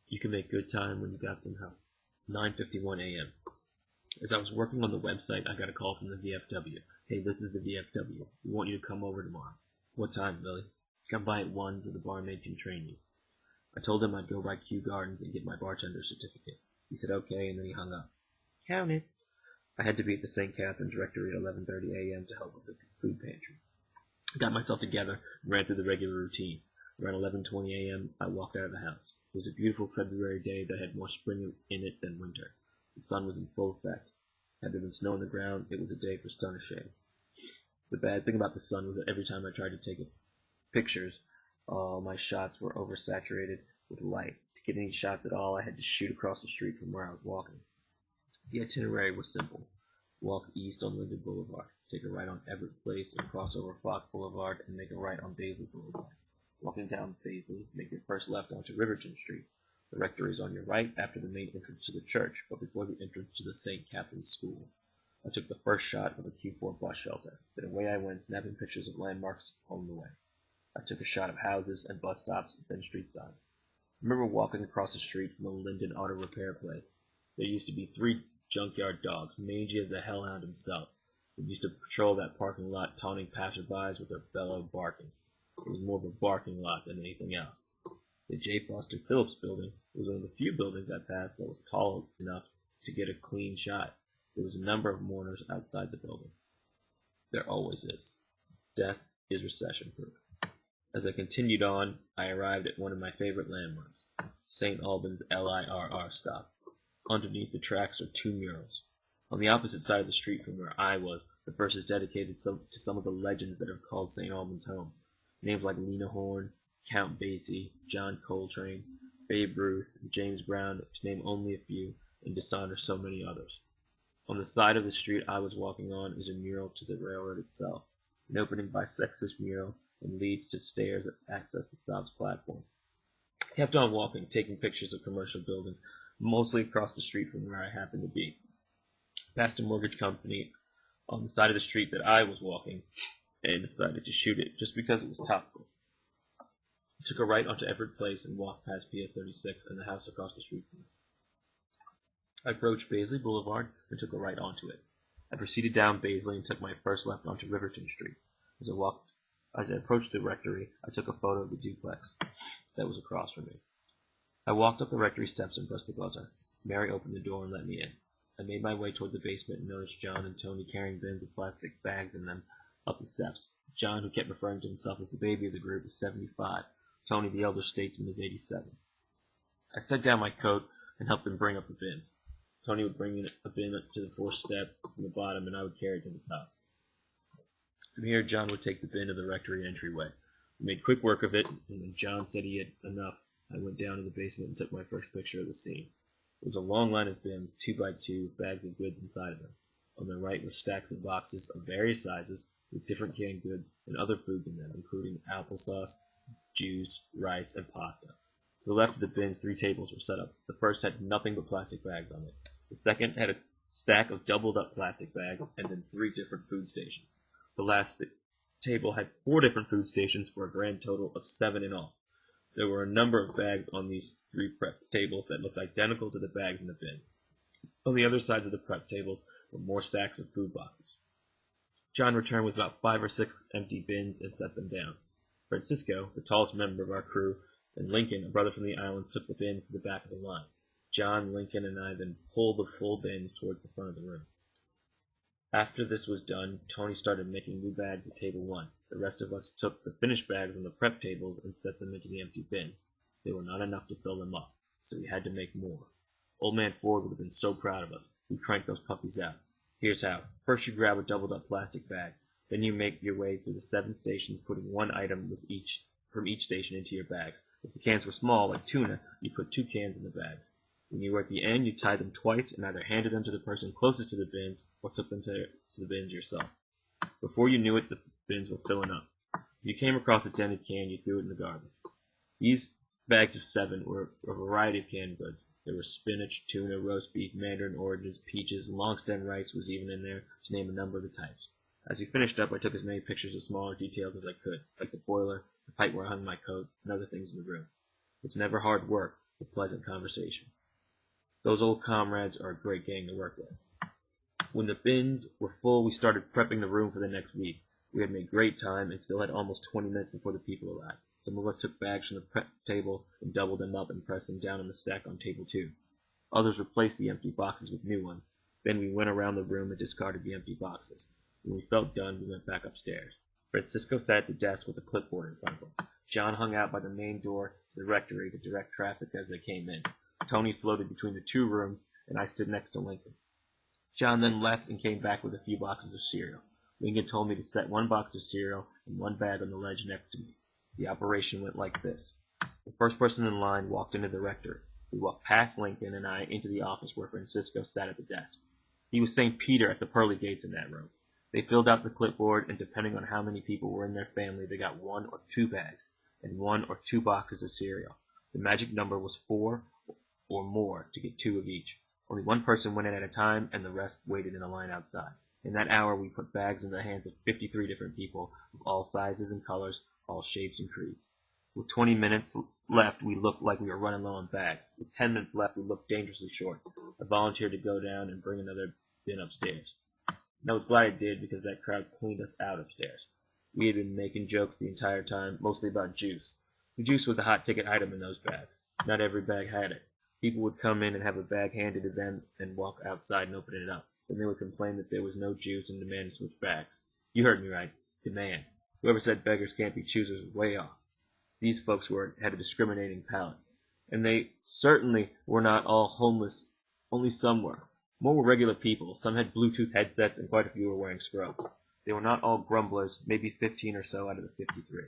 You can make good time when you got some help. 9:51 a.m. As I was working on the website, I got a call from the VFW. Hey, this is the VFW. We want you to come over tomorrow. What time, Billy? Come by at 1 so the barmaid can train you. I told him I'd go by Kew Gardens and get my bartender certificate. He said okay, and then he hung up. Count it. I had to be at the St. Catherine's Rectory at 11:30 a.m. to help with the food pantry. I got myself together and ran through the regular routine. Around 11:20 a.m., I walked out of the house. It was a beautiful February day that had more spring in it than winter. The sun was in full effect. Had there been snow on the ground, it was a day for stunner shades. The bad thing about the sun was that every time I tried to take pictures, all my shots were oversaturated with light. To get any shots at all, I had to shoot across the street from where I was walking. The itinerary was simple. Walk east on Linden Boulevard, take a right on Everett Place and cross over Fox Boulevard and make a right on Baisley Boulevard. Walking down Baisley, make your first left onto Riverton Street. The rectory is on your right after the main entrance to the church, but before the entrance to the St. Catherine's School. I took the first shot of a Q4 bus shelter. Then away I went, snapping pictures of landmarks along the way. I took a shot of houses and bus stops, then street signs. I remember walking across the street from the Linden Auto Repair place. There used to be 3 junkyard dogs, mangy as the hellhound himself. They used to patrol that parking lot, taunting passerbys with their bellow barking. It was more of a barking lot than anything else. The J. Foster Phillips building was one of the few buildings I passed that was tall enough to get a clean shot. There was a number of mourners outside the building. There always is. Death is recession-proof. As I continued on, I arrived at one of my favorite landmarks, St. Albans LIRR stop. Underneath the tracks are 2 murals. On the opposite side of the street from where I was, the first is dedicated to some of the legends that have called St. Albans home. Names like Lena Horne, Count Basie, John Coltrane, Babe Ruth, and James Brown, to name only a few, and dishonor so many others. On the side of the street I was walking on is a mural to the railroad itself, an opening bisects mural and leads to stairs that access the stop's platform. I kept on walking, taking pictures of commercial buildings, mostly across the street from where I happened to be. Past a mortgage company on the side of the street that I was walking, and decided to shoot it just because it was topical. I took a right onto Everett Place and walked past PS 36 and the house across the street from it. I approached Baisley Boulevard and took a right onto it. I proceeded down Baisley and took my first left onto Riverton Street. As I approached the rectory, I took a photo of the duplex that was across from me. I walked up the rectory steps and pressed the buzzer. Mary opened the door and let me in. I made my way toward the basement and noticed John and Tony carrying bins with plastic bags in them up the steps. John, who kept referring to himself as the baby of the group, is 75. Tony, the elder statesman, is 87. I set down my coat and helped them bring up the bins. Tony would bring in a bin to the 4th step from the bottom, and I would carry it to the top. From here, John would take the bin to the rectory entryway. We made quick work of it, and when John said he had enough, I went down to the basement and took my first picture of the scene. It was a long line of bins, 2 by 2, with bags of goods inside of them. On the right were stacks of boxes of various sizes, with different canned goods and other foods in them, including applesauce, juice, rice, and pasta. To the left of the bins, 3 tables were set up. The first had nothing but plastic bags on it. The second had a stack of doubled-up plastic bags, and then 3 different food stations. The last table had 4 different food stations for a grand total of 7 in all. There were a number of bags on these 3 prep tables that looked identical to the bags in the bins. On the other sides of the prep tables were more stacks of food boxes. John returned with about 5 or 6 empty bins and set them down. Francisco, the tallest member of our crew, and Lincoln, a brother from the islands, took the bins to the back of the line. John, Lincoln, and I then pulled the full bins towards the front of the room. After this was done, Tony started making new bags at table 1. The rest of us took the finished bags on the prep tables and set them into the empty bins. They were not enough to fill them up, so we had to make more. Old Man Ford would have been so proud of us. We cranked those puppies out. Here's how. First you grab a doubled-up plastic bag. Then you make your way through the 7 stations, putting 1 item from each station into your bags. If the cans were small, like tuna, you put 2 cans in the bags. When you were at the end, you tied them twice and either handed them to the person closest to the bins or took them to the bins yourself. Before you knew it, the bins were filling up. If you came across a dented can, you threw it in the garbage. These bags of 7 were a variety of canned goods. There were spinach, tuna, roast beef, mandarin oranges, peaches, long stem rice was even in there, to name a number of the types. As we finished up, I took as many pictures of smaller details as I could, like the boiler, the pipe where I hung my coat, and other things in the room. It's never hard work, with pleasant conversation. Those old comrades are a great gang to work with. When the bins were full, we started prepping the room for the next week. We had made great time and still had almost 20 minutes before the people arrived. Some of us took bags from the prep table and doubled them up and pressed them down on the stack on table 2. Others replaced the empty boxes with new ones. Then we went around the room and discarded the empty boxes. When we felt done, we went back upstairs. Francisco sat at the desk with a clipboard in front of him. John hung out by the main door to the rectory to direct traffic as they came in. Tony floated between the 2 rooms, and I stood next to Lincoln. John then left and came back with a few boxes of cereal. Lincoln told me to set 1 box of cereal and 1 bag on the ledge next to me. The operation went like this. The first person in line walked into the rectory. We walked past Lincoln and I into the office where Francisco sat at the desk. He was St. Peter at the pearly gates in that room. They filled out the clipboard, and depending on how many people were in their family, they got 1 or 2 bags and 1 or 2 boxes of cereal. The magic number was 4 or more to get 2 of each. Only 1 person went in at a time, and the rest waited in a line outside. In that hour, we put bags in the hands of 53 different people of all sizes and colors, all shapes and creeds. With 20 minutes left, we looked like we were running low on bags. With 10 minutes left, we looked dangerously short. I volunteered to go down and bring another bin upstairs. And I was glad I did, because that crowd cleaned us out upstairs. We had been making jokes the entire time, mostly about juice. The juice was a hot ticket item in those bags. Not every bag had it. People would come in and have a bag handed to them and walk outside and open it up. Then they would complain that there was no juice and demand to switch bags. You heard me right. Demand. Whoever said beggars can't be choosers was way off. These folks had a discriminating palate. And they certainly were not all homeless. Only some were. More were regular people. Some had Bluetooth headsets and quite a few were wearing scrubs. They were not all grumblers, maybe 15 or so out of the 53.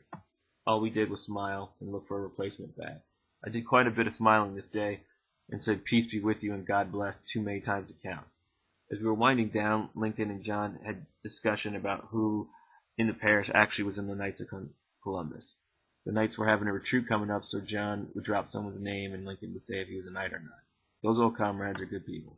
All we did was smile and look for a replacement bag. I did quite a bit of smiling this day and said peace be with you and God bless too many times to count. As we were winding down, Lincoln and John had discussion about who in the parish actually was in the Knights of Columbus. The Knights were having a retreat coming up, so John would drop someone's name and Lincoln would say if he was a knight or not. Those old comrades are good people.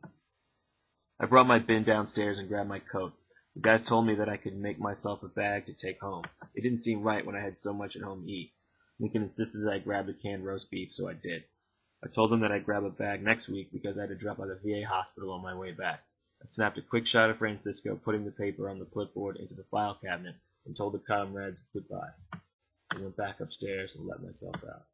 I brought my bin downstairs and grabbed my coat. The guys told me that I could make myself a bag to take home. It didn't seem right when I had so much at home to eat. Lincoln insisted that I grab the canned roast beef, so I did. I told him that I'd grab a bag next week because I had to drop by the VA hospital on my way back. I snapped a quick shot of Francisco, putting the paper on the clipboard into the file cabinet, and told the comrades goodbye. I went back upstairs and let myself out.